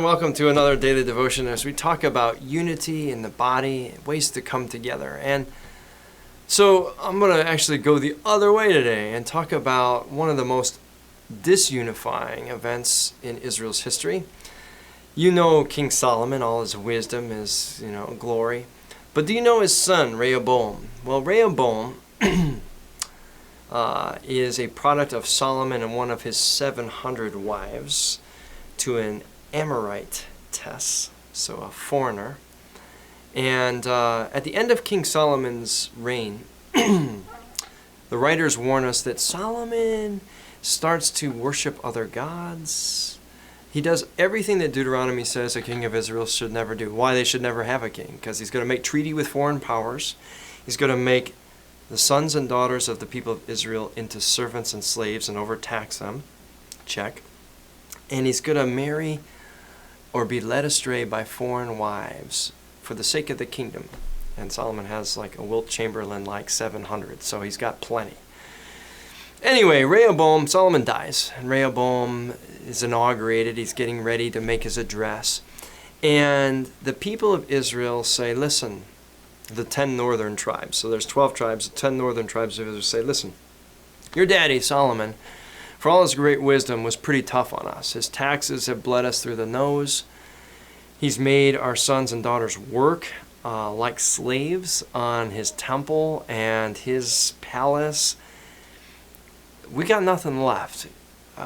everyone. Welcome to another daily devotion as we talk about unity in the body, ways to come together. And so I'm going to actually go the other way today and talk about one of the most disunifying events in Israel's history. You know King Solomon, all his wisdom, his glory. But do you know his son, Rehoboam? Well, Rehoboam is a product of Solomon and one of his 700 wives to an Amorite-tess, so a foreigner. And at the end of King Solomon's reign, the writers warn us that Solomon starts to worship other gods. He does everything that Deuteronomy says a king of Israel should never do. Why they should never have a king? Because he's going to make treaty with foreign powers. He's going to make the sons and daughters of the people of Israel into servants and slaves and overtax them. Check. And he's going to marry or be led astray by foreign wives for the sake of the kingdom. And Solomon has like a Wilt Chamberlain like 700, so he's got plenty. Anyway, Solomon dies, and Rehoboam is inaugurated. He's getting ready to make his address. And the people of Israel say, listen, the 10 northern tribes, so there's 12 tribes, the 10 northern tribes of Israel say, listen, your daddy, Solomon, for all his great wisdom, was pretty tough on us. His taxes have bled us through the nose. He's made our sons and daughters work like slaves on his temple and his palace. We got nothing left.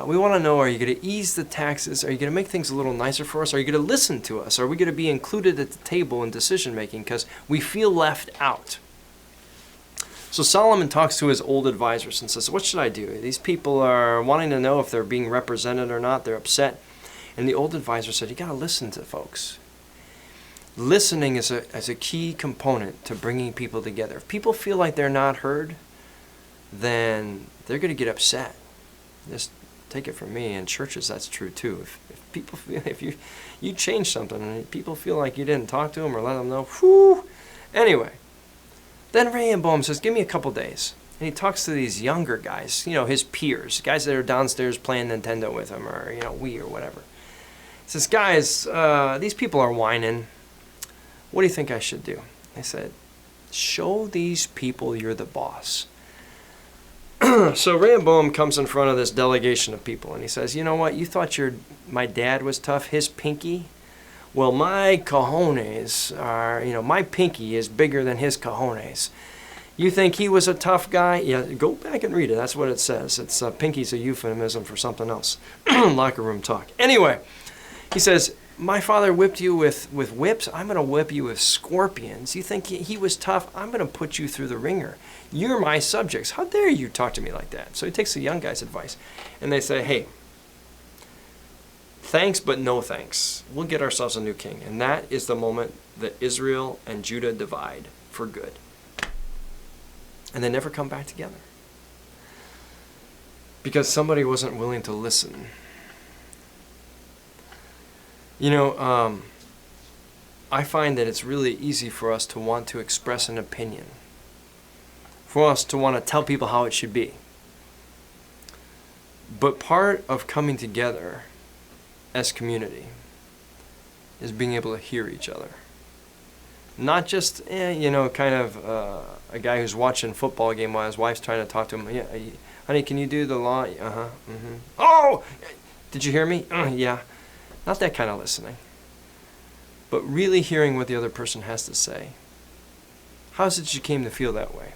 We want to know, are you going to ease the taxes? Are you going to make things a little nicer for us? Are you going to listen to us? Are we going to be included at the table in decision making? Because we feel left out. So Solomon talks to his old advisors and says, what should I do? These people are wanting to know if they're being represented or not. They're upset. And the old advisor said, you got to listen to folks. Listening is a key component to bringing people together. If people feel like they're not heard, then they're going to get upset. Just take it from me. In churches, that's true too. If people feel, if you change something and people feel like you didn't talk to them or let them know, whew. Anyway, then Rehoboam says, give me a couple days. And he talks to these younger guys, his peers, guys that are downstairs playing Nintendo with him or, Wii or whatever. He says, guys, these people are whining. What do you think I should do? I said, show these people you're the boss. So Rehoboam comes in front of this delegation of people and he says, you know what? You thought my dad was tough, his pinky? Well, my cojones are, my pinky is bigger than his cojones. You think he was a tough guy? Yeah, go back and read it. That's what it says. It's pinky's a euphemism for something else. Locker room talk. Anyway, he says, my father whipped you with whips. I'm going to whip you with scorpions. You think he was tough? I'm going to put you through the ringer. You're my subjects. How dare you talk to me like that? So he takes the young guy's advice. And they say, hey, thanks but no thanks. We'll get ourselves a new king. And that is the moment that Israel and Judah divide for good. And they never come back together. Because somebody wasn't willing to listen. I find that it's really easy for us to want to express an opinion. For us to want to tell people how it should be. But part of coming together as community is being able to hear each other. Not just, a guy who's watching a football game while his wife's trying to talk to him. Yeah, honey, can you do the law? Uh-huh. Mm-hmm. Oh, did you hear me? Yeah. Not that kind of listening. But really hearing what the other person has to say. How is it you came to feel that way?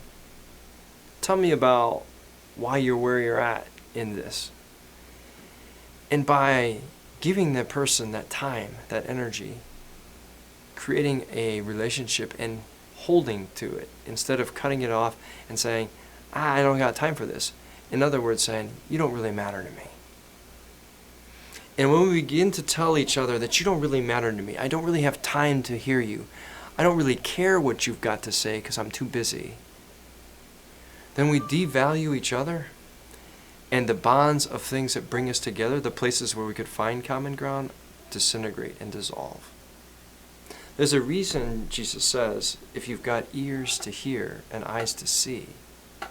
Tell me about why you're where you're at in this. And by giving that person that time, that energy, creating a relationship and holding to it instead of cutting it off and saying, I don't got time for this. In other words, saying, you don't really matter to me. And when we begin to tell each other that you don't really matter to me, I don't really have time to hear you, I don't really care what you've got to say because I'm too busy, then we devalue each other, and the bonds of things that bring us together, the places where we could find common ground, disintegrate and dissolve. There's a reason Jesus says, if you've got ears to hear and eyes to see,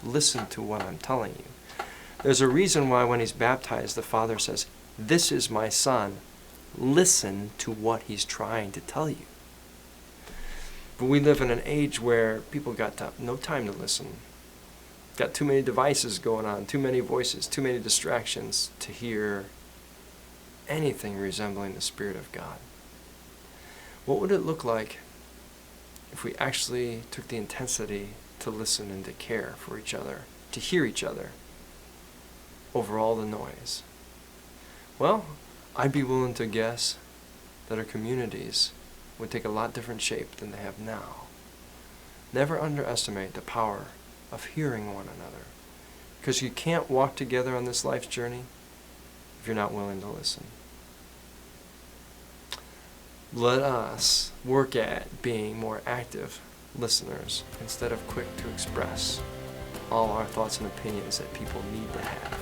listen to what I'm telling you. There's a reason why when he's baptized, the Father says, this is my Son, Listen to what he's trying to tell you. But we live in an age where people got no time to listen. Got too many devices going on, too many voices, too many distractions to hear anything resembling the Spirit of God. What would it look like if we actually took the intensity to listen and to care for each other, to hear each other over all the noise? Well, I'd be willing to guess that our communities would take a lot different shape than they have now. Never underestimate the power of hearing one another, because you can't walk together on this life's journey if you're not willing to listen. Let us work at being more active listeners instead of quick to express all our thoughts and opinions that people need to have.